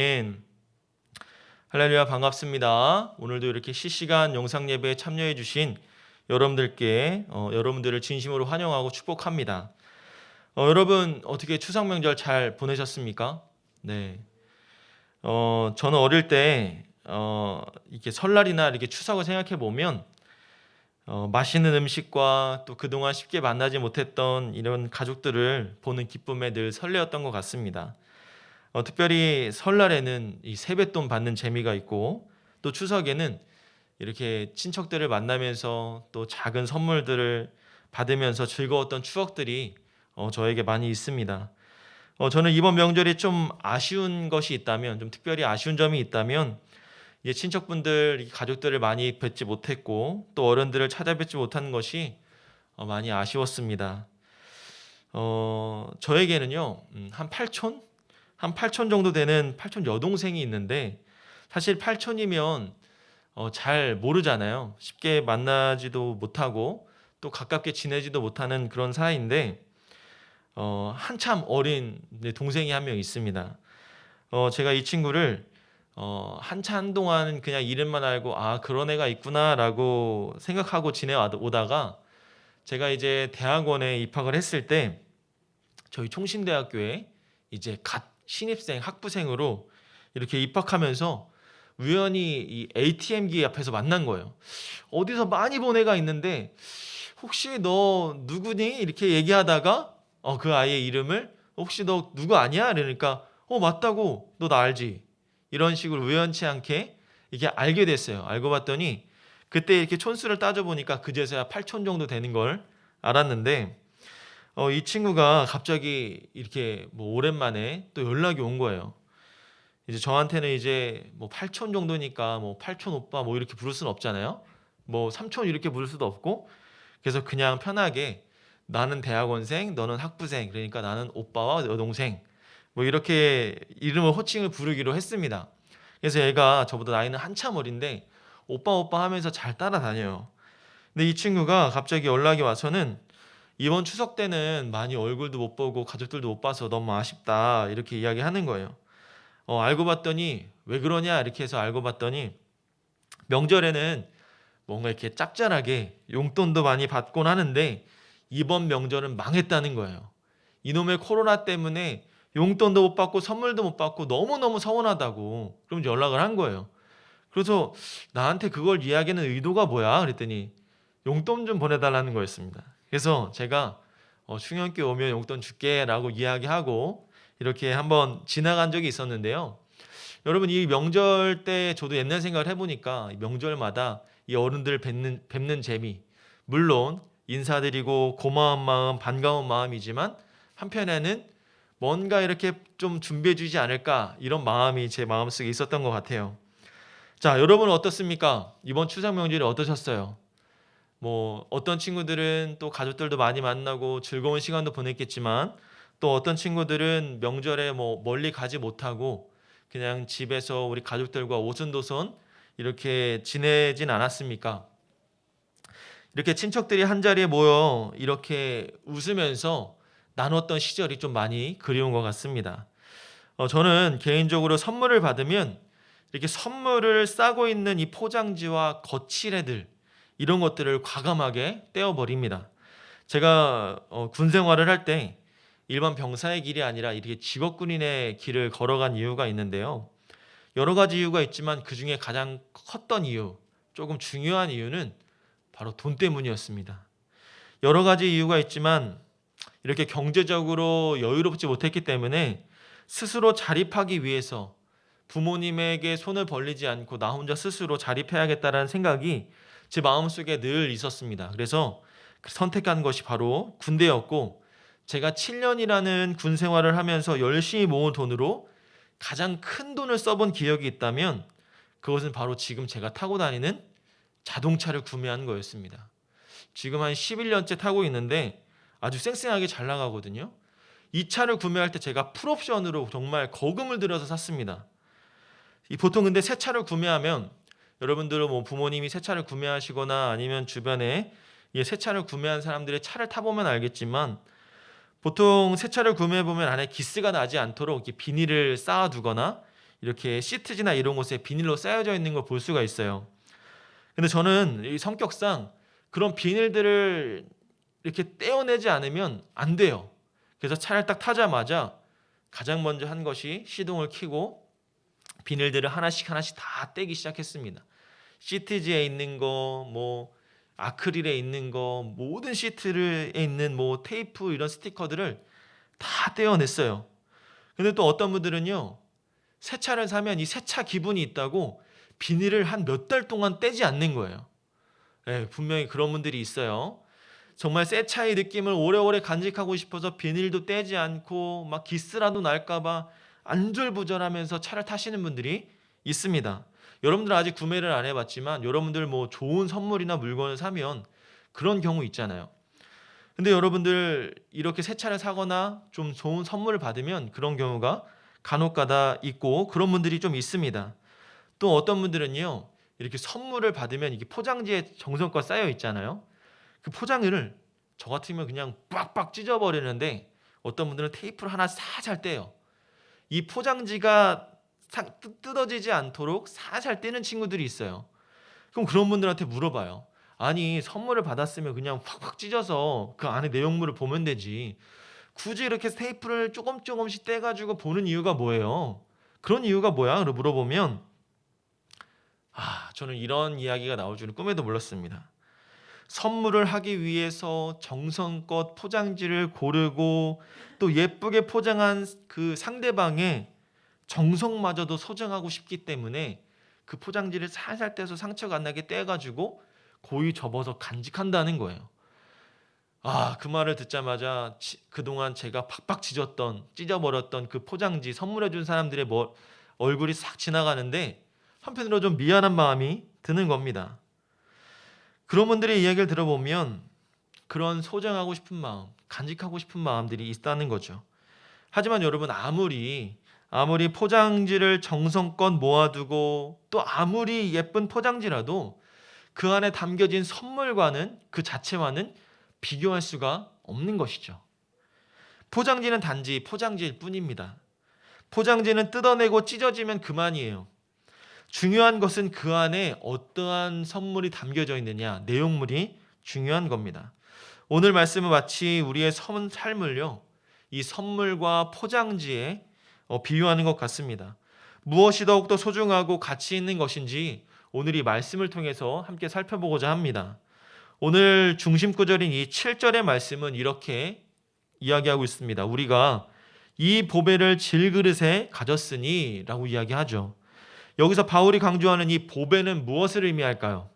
아멘. 할렐루야, 반갑습니다. 오늘도 이렇게 실시간 영상 예배에 참여해 주신 여러분들께 여러분들을 진심으로 환영하고 축복합니다. 여러분 어떻게 추석 명절 잘 보내셨습니까? 네. 저는 어릴 때 이렇게 설날이나 이렇게 추석을 생각해 보면 맛있는 음식과 또 그동안 쉽게 만나지 못했던 이런 가족들을 보는 기쁨에 늘 설레었던 것 같습니다. 특별히 설날에는 이 세뱃돈 받는 재미가 있고 또 추석에는 이렇게 친척들을 만나면서 또 작은 선물들을 받으면서 즐거웠던 추억들이 저에게 많이 있습니다. 저는 이번 명절이 좀 아쉬운 것이 있다면, 좀 특별히 아쉬운 점이 있다면, 이제 친척분들, 가족들을 많이 뵙지 못했고 또 어른들을 찾아뵙지 못하는 것이 많이 아쉬웠습니다. 저에게는요, 한 8촌 정도 되는 8촌 여동생이 있는데, 사실 8촌이면 잘 모르잖아요. 쉽게 만나지도 못하고 또 가깝게 지내지도 못하는 그런 사이인데, 한참 어린 동생이 한 명 있습니다. 제가 이 친구를 한동안 그냥 이름만 알고 그런 애가 있구나라고 생각하고 지내오다가 제가 이제 대학원에 입학을 했을 때 저희 총신대학교에 이제 갓 신입생 학부생으로 이렇게 입학하면서 우연히 이 ATM기 앞에서 만난 거예요. 어디서 많이 본 애가 있는데 혹시 너 누구니? 이렇게 얘기하다가 그 아이의 이름을 혹시 너 누구 아니야? 그러니까 맞다고, 너 나 알지? 이런 식으로 우연치 않게 이게 알게 됐어요. 알고 봤더니 그때 이렇게 촌수를 따져보니까 그제서야 8촌 정도 되는 걸 알았는데, 이 친구가 갑자기 이렇게 뭐 오랜만에 또 연락이 온 거예요. 이제 저한테는 이제 뭐 8촌 정도니까 뭐 8촌 오빠 뭐 이렇게 부를 수는 없잖아요. 뭐 3촌 이렇게 부를 수도 없고, 그래서 그냥 편하게 나는 대학원생, 너는 학부생, 그러니까 나는 오빠와 여동생, 뭐 이렇게 이름을 호칭을 부르기로 했습니다. 그래서 얘가 저보다 나이는 한참 어린데 오빠 오빠 하면서 잘 따라다녀요. 근데 이 친구가 갑자기 연락이 와서는 이번 추석 때는 많이 얼굴도 못 보고 가족들도 못 봐서 너무 아쉽다, 이렇게 이야기하는 거예요. 알고 봤더니 왜 그러냐 이렇게 해서 알고 봤더니 명절에는 뭔가 이렇게 짭짤하게 용돈도 많이 받곤 하는데 이번 명절은 망했다는 거예요. 이놈의 코로나 때문에 용돈도 못 받고 선물도 못 받고 너무너무 서운하다고 그럼 연락을 한 거예요. 그래서 나한테 그걸 이야기하는 의도가 뭐야? 그랬더니 용돈 좀 보내달라는 거였습니다. 그래서 제가 충현께 오면 용돈 줄게 라고 이야기하고 이렇게 한번 지나간 적이 있었는데요. 여러분, 이 명절 때 저도 옛날 생각을 해보니까 명절마다 이 어른들 뵙는 재미, 물론 인사드리고 고마운 마음, 반가운 마음이지만 한편에는 뭔가 이렇게 좀 준비해 주지 않을까, 이런 마음이 제 마음속에 있었던 것 같아요. 자, 여러분은 어떻습니까? 이번 추석 명절이 어떠셨어요? 뭐 어떤 친구들은 또 가족들도 많이 만나고 즐거운 시간도 보냈겠지만, 또 어떤 친구들은 명절에 뭐 멀리 가지 못하고 그냥 집에서 우리 가족들과 오순도순 이렇게 지내진 않았습니까? 이렇게 친척들이 한자리에 모여 이렇게 웃으면서 나눴던 시절이 좀 많이 그리운 것 같습니다. 저는 개인적으로 선물을 받으면 이렇게 선물을 싸고 있는 이 포장지와 거치레들, 이런 것들을 과감하게 떼어버립니다. 제가 군 생활을 할 때 일반 병사의 길이 아니라 이렇게 직업군인의 길을 걸어간 이유가 있는데요. 여러 가지 이유가 있지만 그 중에 가장 컸던 이유, 조금 중요한 이유는 바로 돈 때문이었습니다. 여러 가지 이유가 있지만 이렇게 경제적으로 여유롭지 못했기 때문에 스스로 자립하기 위해서 부모님에게 손을 벌리지 않고 나 혼자 스스로 자립해야겠다는 생각이 제 마음속에 늘 있었습니다. 그래서 선택한 것이 바로 군대였고, 제가 7년이라는 군 생활을 하면서 열심히 모은 돈으로 가장 큰 돈을 써본 기억이 있다면 그것은 바로 지금 제가 타고 다니는 자동차를 구매한 거였습니다. 지금 한 11년째 타고 있는데 아주 쌩쌩하게 잘 나가거든요. 이 차를 구매할 때 제가 풀옵션으로 정말 거금을 들여서 샀습니다. 보통 근데 새 차를 구매하면, 여러분들은 뭐 부모님이 새 차를 구매하시거나 아니면 주변에 새 차를 구매한 사람들의 차를 타보면 알겠지만, 보통 새 차를 구매해보면 안에 기스가 나지 않도록 이렇게 비닐을 쌓아두거나 이렇게 시트지나 이런 곳에 비닐로 쌓여져 있는 걸 볼 수가 있어요. 근데 저는 이 성격상 그런 비닐들을 이렇게 떼어내지 않으면 안 돼요. 그래서 차를 딱 타자마자 가장 먼저 한 것이 시동을 켜고 비닐들을 하나씩 다 떼기 시작했습니다. 시트지에 있는 거, 뭐 아크릴에 있는 거, 모든 시트에 있는 뭐 테이프 이런 스티커들을 다 떼어냈어요. 근데 또 어떤 분들은요, 새 차를 사면 이 새 차 기분이 있다고 비닐을 한 몇 달 동안 떼지 않는 거예요. 네, 분명히 그런 분들이 있어요. 정말 새 차의 느낌을 오래오래 간직하고 싶어서 비닐도 떼지 않고 막 기스라도 날까봐 안절부절하면서 차를 타시는 분들이 있습니다. 여러분들 아직 구매를 안 해봤지만 여러분들 뭐 좋은 선물이나 물건을 사면 그런 경우 있잖아요. 근데 여러분들 이렇게 새 차를 사거나 좀 좋은 선물을 받으면 그런 경우가 간혹가다 있고 그런 분들이 좀 있습니다. 또 어떤 분들은요, 이렇게 선물을 받으면 이게 포장지에 정성껏 쌓여 있잖아요. 그 포장을 저 같으면 그냥 빡빡 찢어버리는데 어떤 분들은 테이프를 하나 살살 떼요. 이 포장지가 뜯어지지 않도록 살살 떼는 친구들이 있어요. 그럼 그런 분들한테 물어봐요. 아니, 선물을 받았으면 그냥 확확 찢어서 그 안에 내용물을 보면 되지. 굳이 이렇게 테이프를 조금씩 떼가지고 보는 이유가 뭐예요? 그런 이유가 뭐야? 라고 물어보면 저는 이런 이야기가 나올 줄은 꿈에도 몰랐습니다. 선물을 하기 위해서 정성껏 포장지를 고르고 또 예쁘게 포장한 그 상대방의 정성마저도 소장하고 싶기 때문에 그 포장지를 살살 떼서 상처가 안 나게 떼가지고 고이 접어서 간직한다는 거예요. 그 말을 듣자마자 그동안 제가 팍팍 찢어버렸던 그 포장지 선물해준 사람들의 얼굴이 싹 지나가는데 한편으로 좀 미안한 마음이 드는 겁니다. 그런 분들의 이야기를 들어보면 그런 소장하고 싶은 마음, 간직하고 싶은 마음들이 있다는 거죠. 하지만 여러분, 아무리 포장지를 정성껏 모아두고 또 아무리 예쁜 포장지라도 그 안에 담겨진 선물과는 그 자체와는 비교할 수가 없는 것이죠. 포장지는 단지 포장지일 뿐입니다. 포장지는 뜯어내고 찢어지면 그만이에요. 중요한 것은 그 안에 어떠한 선물이 담겨져 있느냐, 내용물이 중요한 겁니다. 오늘 말씀은 마치 우리의 삶을요, 이 선물과 포장지에 비유하는 것 같습니다. 무엇이 더욱더 소중하고 가치 있는 것인지 오늘 이 말씀을 통해서 함께 살펴보고자 합니다. 오늘 중심 구절인 이 7절의 말씀은 이렇게 이야기하고 있습니다. 우리가 이 보배를 질그릇에 가졌으니 라고 이야기하죠. 여기서 바울이 강조하는 이 보배는 무엇을 의미할까요?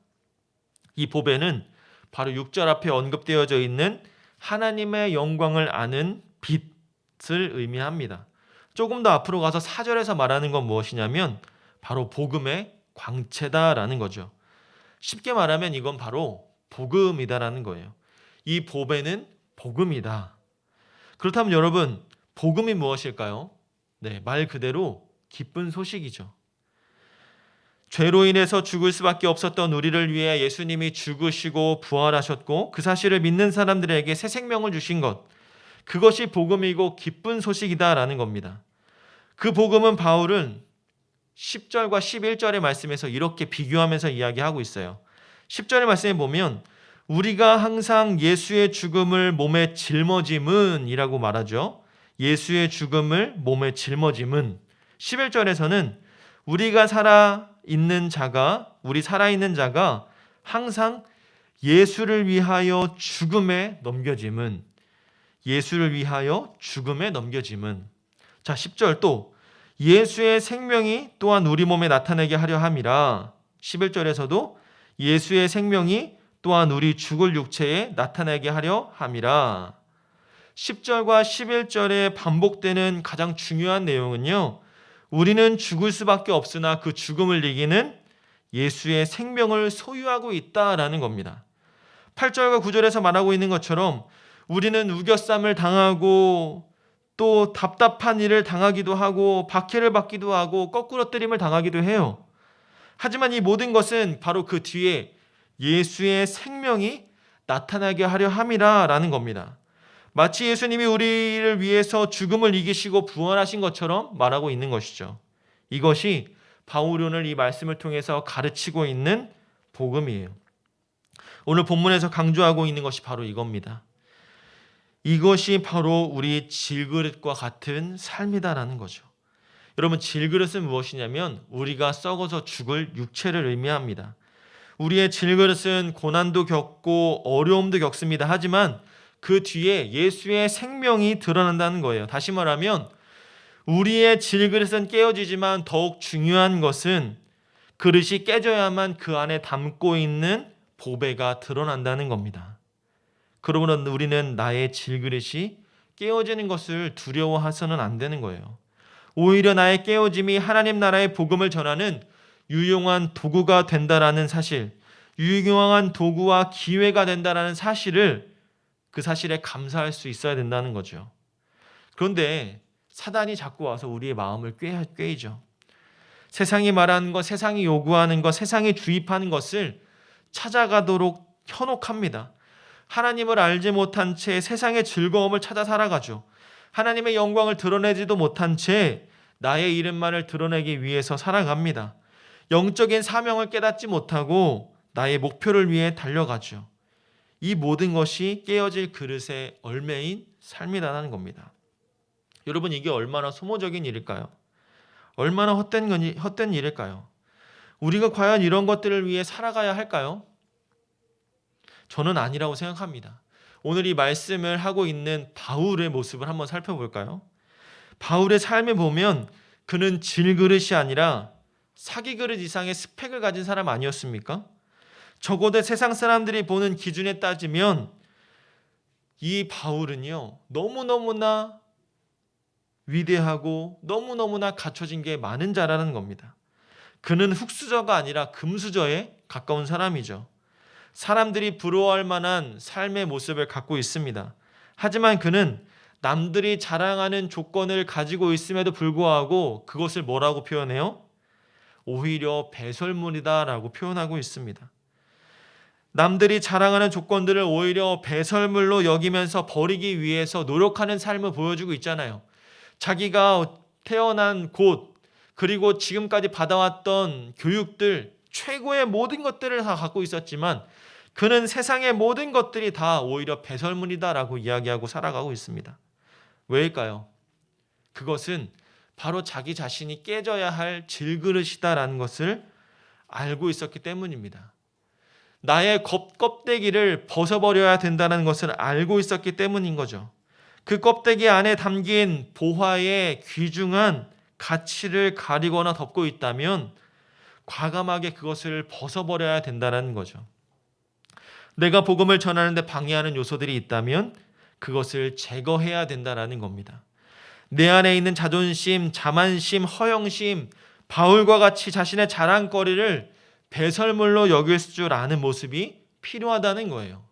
이 보배는 바로 6절 앞에 언급되어져 있는 하나님의 영광을 아는 빛을 의미합니다. 조금 더 앞으로 가서 4절에서 말하는 건 무엇이냐면 바로 복음의 광채다라는 거죠. 쉽게 말하면 이건 바로 복음이다라는 거예요. 이 보배는 복음이다. 그렇다면 여러분, 복음이 무엇일까요? 네, 말 그대로 기쁜 소식이죠. 죄로 인해서 죽을 수밖에 없었던 우리를 위해 예수님이 죽으시고 부활하셨고 그 사실을 믿는 사람들에게 새 생명을 주신 것, 그것이 복음이고 기쁜 소식이다라는 겁니다. 그 복음은 바울은 10절과 11절의 말씀에서 이렇게 비교하면서 이야기하고 있어요. 10절의 말씀에 보면 우리가 항상 예수의 죽음을 몸에 짊어짐은 이라고 말하죠. 예수의 죽음을 몸에 짊어짐은. 11절에서는 우리 살아있는 자가 항상 예수를 위하여 죽음에 넘겨짐은. 자, 10절 또 예수의 생명이 또한 우리 몸에 나타나게 하려 함이라. 11절에서도 예수의 생명이 또한 우리 죽을 육체에 나타나게 하려 함이라. 10절과 11절에 반복되는 가장 중요한 내용은요, 우리는 죽을 수밖에 없으나 그 죽음을 이기는 예수의 생명을 소유하고 있다라는 겁니다. 8절과 9절에서 말하고 있는 것처럼 우리는 우겨쌈을 당하고 또 답답한 일을 당하기도 하고 박해를 받기도 하고 거꾸로 때림을 당하기도 해요. 하지만 이 모든 것은 바로 그 뒤에 예수의 생명이 나타나게 하려 함이라라는 겁니다. 마치 예수님이 우리를 위해서 죽음을 이기시고 부활하신 것처럼 말하고 있는 것이죠. 이것이 바울이 오늘 이 말씀을 통해서 가르치고 있는 복음이에요. 오늘 본문에서 강조하고 있는 것이 바로 이겁니다. 이것이 바로 우리 질그릇과 같은 삶이다라는 거죠. 여러분, 질그릇은 무엇이냐면 우리가 썩어서 죽을 육체를 의미합니다. 우리의 질그릇은 고난도 겪고 어려움도 겪습니다. 하지만 그 뒤에 예수의 생명이 드러난다는 거예요. 다시 말하면 우리의 질그릇은 깨어지지만 더욱 중요한 것은 그릇이 깨져야만 그 안에 담고 있는 보배가 드러난다는 겁니다. 그러므로 우리는 나의 질그릇이 깨어지는 것을 두려워해서는 안 되는 거예요. 오히려 나의 깨어짐이 하나님 나라의 복음을 전하는 유용한 도구가 된다라는 사실, 유용한 도구와 기회가 된다라는 사실을, 그 사실에 감사할 수 있어야 된다는 거죠. 그런데 사단이 자꾸 와서 우리의 마음을 꿰이죠. 세상이 말하는 것, 세상이 요구하는 것, 세상이 주입하는 것을 찾아가도록 현혹합니다. 하나님을 알지 못한 채 세상의 즐거움을 찾아 살아가죠. 하나님의 영광을 드러내지도 못한 채 나의 이름만을 드러내기 위해서 살아갑니다. 영적인 사명을 깨닫지 못하고 나의 목표를 위해 달려가죠. 이 모든 것이 깨어질 그릇의 얼매인 삶이라는 겁니다. 여러분, 이게 얼마나 소모적인 일일까요? 얼마나 헛된 일일까요? 우리가 과연 이런 것들을 위해 살아가야 할까요? 저는 아니라고 생각합니다. 오늘 이 말씀을 하고 있는 바울의 모습을 한번 살펴볼까요? 바울의 삶에 보면 그는 질그릇이 아니라 사기그릇 이상의 스펙을 가진 사람 아니었습니까? 적어도 세상 사람들이 보는 기준에 따지면 이 바울은요, 너무너무나 위대하고 너무너무나 갖춰진 게 많은 자라는 겁니다. 그는 흙수저가 아니라 금수저에 가까운 사람이죠. 사람들이 부러워할 만한 삶의 모습을 갖고 있습니다. 하지만 그는 남들이 자랑하는 조건을 가지고 있음에도 불구하고 그것을 뭐라고 표현해요? 오히려 배설물이다라고 표현하고 있습니다. 남들이 자랑하는 조건들을 오히려 배설물로 여기면서 버리기 위해서 노력하는 삶을 보여주고 있잖아요. 자기가 태어난 곳, 그리고 지금까지 받아왔던 교육들, 최고의 모든 것들을 다 갖고 있었지만 그는 세상의 모든 것들이 다 오히려 배설물이다라고 이야기하고 살아가고 있습니다. 왜일까요? 그것은 바로 자기 자신이 깨져야 할 질그릇이다라는 것을 알고 있었기 때문입니다. 나의 껍데기를 벗어버려야 된다는 것을 알고 있었기 때문인 거죠. 그 껍데기 안에 담긴 보화의 귀중한 가치를 가리거나 덮고 있다면 과감하게 그것을 벗어버려야 된다는 거죠. 내가 복음을 전하는데 방해하는 요소들이 있다면 그것을 제거해야 된다는 겁니다. 내 안에 있는 자존심, 자만심, 허영심, 바울과 같이 자신의 자랑거리를 배설물로 여길 줄 아는 모습이 필요하다는 거예요.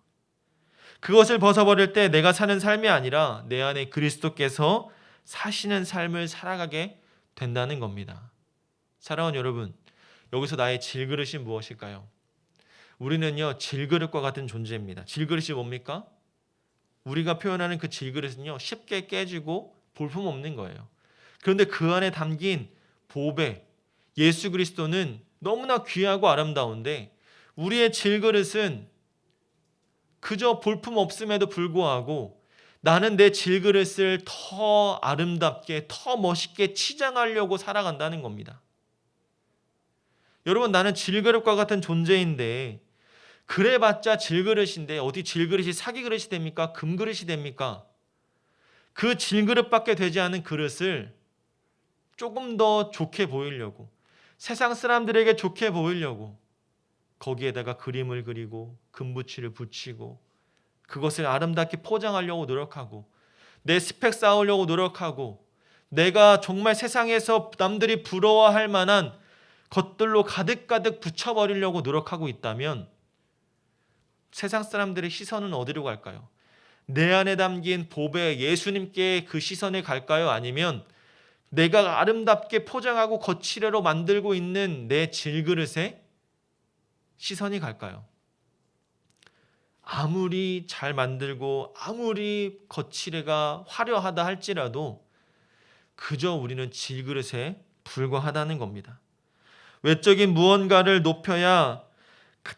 그것을 벗어버릴 때 내가 사는 삶이 아니라 내 안에 그리스도께서 사시는 삶을 살아가게 된다는 겁니다. 사랑하는 여러분, 여기서 나의 질그릇이 무엇일까요? 우리는요, 질그릇과 같은 존재입니다. 질그릇이 뭡니까? 우리가 표현하는 그 질그릇은요, 쉽게 깨지고 볼품없는 거예요. 그런데 그 안에 담긴 보배, 예수 그리스도는 너무나 귀하고 아름다운데 우리의 질그릇은 그저 볼품 없음에도 불구하고 나는 내 질그릇을 더 아름답게, 더 멋있게 치장하려고 살아간다는 겁니다. 여러분, 나는 질그릇과 같은 존재인데 그래봤자 질그릇인데 어디 질그릇이 사기그릇이 됩니까? 금그릇이 됩니까? 그 질그릇밖에 되지 않은 그릇을 조금 더 좋게 보이려고, 세상 사람들에게 좋게 보이려고 거기에다가 그림을 그리고 금붙이를 붙이고 그것을 아름답게 포장하려고 노력하고 내 스펙 쌓으려고 노력하고 내가 정말 세상에서 남들이 부러워할 만한 것들로 가득가득 붙여버리려고 노력하고 있다면 세상 사람들의 시선은 어디로 갈까요? 내 안에 담긴 보배 예수님께 그 시선이 갈까요? 아니면 내가 아름답게 포장하고 거칠애로 만들고 있는 내 질그릇에 시선이 갈까요? 아무리 잘 만들고 아무리 거칠애가 화려하다 할지라도 그저 우리는 질그릇에 불과하다는 겁니다. 외적인 무언가를 높여야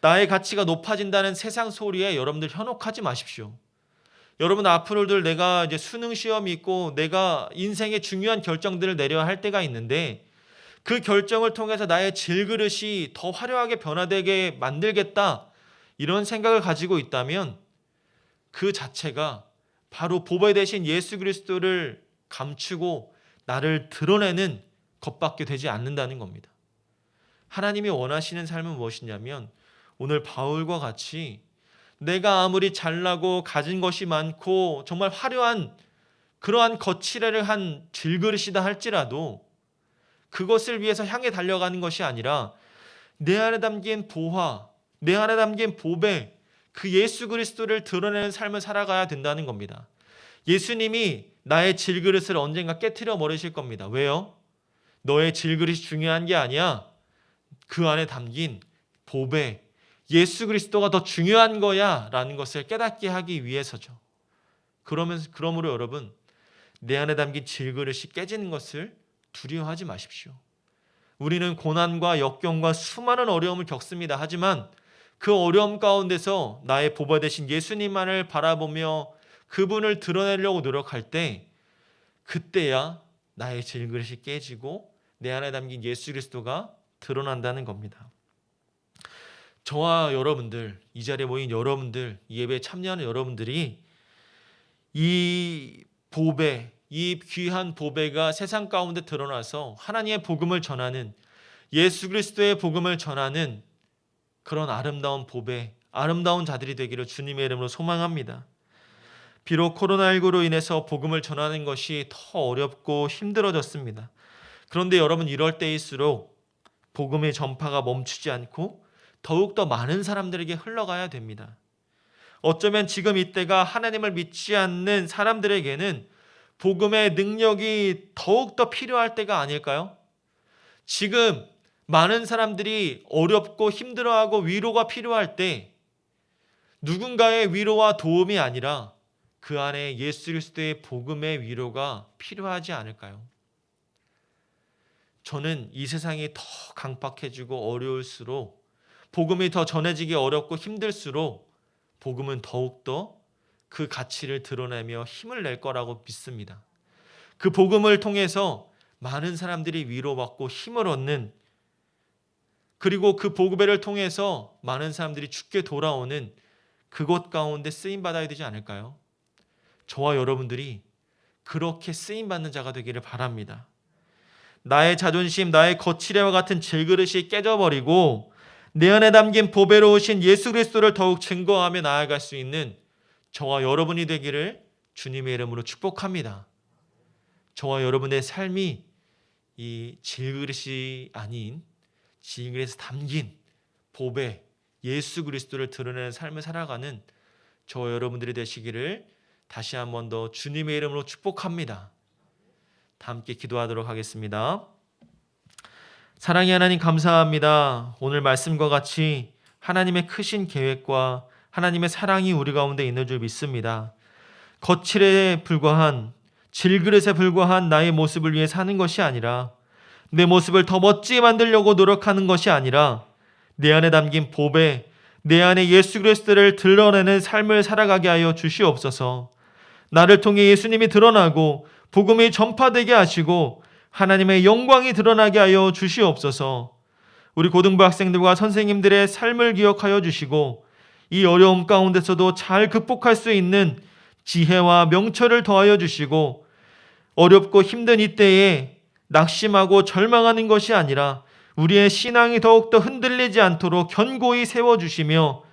나의 가치가 높아진다는 세상 소리에 여러분들 현혹하지 마십시오. 여러분 앞으로들 내가 이제 수능 시험이 있고 내가 인생의 중요한 결정들을 내려야 할 때가 있는데 그 결정을 통해서 나의 질그릇이 더 화려하게 변화되게 만들겠다 이런 생각을 가지고 있다면 그 자체가 바로 보배 대신 예수 그리스도를 감추고 나를 드러내는 것밖에 되지 않는다는 겁니다. 하나님이 원하시는 삶은 무엇이냐면 오늘 바울과 같이 내가 아무리 잘나고 가진 것이 많고 정말 화려한 그러한 거칠애를 한 질그릇이다 할지라도 그것을 위해서 향해 달려가는 것이 아니라 내 안에 담긴 보화, 내 안에 담긴 보배, 그 예수 그리스도를 드러내는 삶을 살아가야 된다는 겁니다. 예수님이 나의 질그릇을 언젠가 깨트려 버리실 겁니다. 왜요? 너의 질그릇이 중요한 게 아니야. 그 안에 담긴 보배, 예수 그리스도가 더 중요한 거야 라는 것을 깨닫게 하기 위해서죠. 그러므로 여러분, 내 안에 담긴 질그릇이 깨지는 것을 두려워하지 마십시오. 우리는 고난과 역경과 수많은 어려움을 겪습니다. 하지만 그 어려움 가운데서 나의 보배 되신 예수님만을 바라보며 그분을 드러내려고 노력할 때 그때야 나의 질그릇이 깨지고 내 안에 담긴 예수 그리스도가 드러난다는 겁니다. 저와 여러분들, 이 자리에 모인 여러분들, 이 예배에 참여하는 여러분들이 이 보배, 이 귀한 보배가 세상 가운데 드러나서 하나님의 복음을 전하는, 예수 그리스도의 복음을 전하는 그런 아름다운 보배, 아름다운 자들이 되기를 주님의 이름으로 소망합니다. 비록 코로나19로 인해서 복음을 전하는 것이 더 어렵고 힘들어졌습니다. 그런데 여러분, 이럴 때일수록 복음의 전파가 멈추지 않고 더욱더 많은 사람들에게 흘러가야 됩니다. 어쩌면 지금 이때가 하나님을 믿지 않는 사람들에게는 복음의 능력이 더욱더 필요할 때가 아닐까요? 지금 많은 사람들이 어렵고 힘들어하고 위로가 필요할 때 누군가의 위로와 도움이 아니라 그 안에 예수 그리스도의 복음의 위로가 필요하지 않을까요? 저는 이 세상이 더 강팍해지고 어려울수록, 복음이 더 전해지기 어렵고 힘들수록 복음은 더욱더 그 가치를 드러내며 힘을 낼 거라고 믿습니다. 그 복음을 통해서 많은 사람들이 위로받고 힘을 얻는, 그리고 그 복음을 통해서 많은 사람들이 죽게 돌아오는 그곳 가운데 쓰임받아야 되지 않을까요? 저와 여러분들이 그렇게 쓰임받는 자가 되기를 바랍니다. 나의 자존심, 나의 거칠애와 같은 질그릇이 깨져버리고 내 안에 담긴 보배로우신 예수 그리스도를 더욱 증거하며 나아갈 수 있는 저와 여러분이 되기를 주님의 이름으로 축복합니다. 저와 여러분의 삶이 이 질그릇이 아닌 질그릇에 담긴 보배, 예수 그리스도를 드러내는 삶을 살아가는 저와 여러분들이 되시기를 다시 한 번 더 주님의 이름으로 축복합니다. 다 함께 기도하도록 하겠습니다. 사랑의 하나님, 감사합니다. 오늘 말씀과 같이 하나님의 크신 계획과 하나님의 사랑이 우리 가운데 있는 줄 믿습니다. 거칠에 불과한, 질그릇에 불과한 나의 모습을 위해 사는 것이 아니라, 내 모습을 더 멋지게 만들려고 노력하는 것이 아니라 내 안에 담긴 보배, 내 안에 예수 그리스도를 드러내는 삶을 살아가게 하여 주시옵소서. 나를 통해 예수님이 드러나고 복음이 전파되게 하시고 하나님의 영광이 드러나게 하여 주시옵소서. 우리 고등부 학생들과 선생님들의 삶을 기억하여 주시고 이 어려움 가운데서도 잘 극복할 수 있는 지혜와 명철을 더하여 주시고 어렵고 힘든 이때에 낙심하고 절망하는 것이 아니라 우리의 신앙이 더욱더 흔들리지 않도록 견고히 세워주시며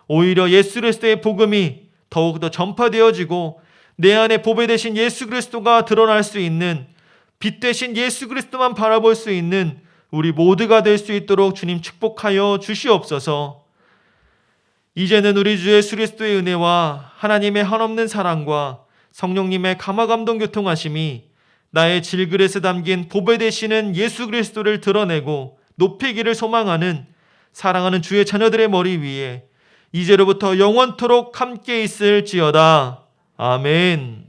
오히려 예수 그리스도의 복음이 더욱더 전파되어지고 내 안에 보배 되신 예수 그리스도가 드러날 수 있는, 빛 되신 예수 그리스도만 바라볼 수 있는 우리 모두가 될 수 있도록 주님 축복하여 주시옵소서. 이제는 우리 주 예수 그리스도의 은혜와 하나님의 한없는 사랑과 성령님의 감화감동 교통하심이 나의 질그릇에 담긴 보배 되시는 예수 그리스도를 드러내고 높이기를 소망하는 사랑하는 주의 자녀들의 머리 위에 이제로부터 영원토록 함께 있을지어다. 아멘.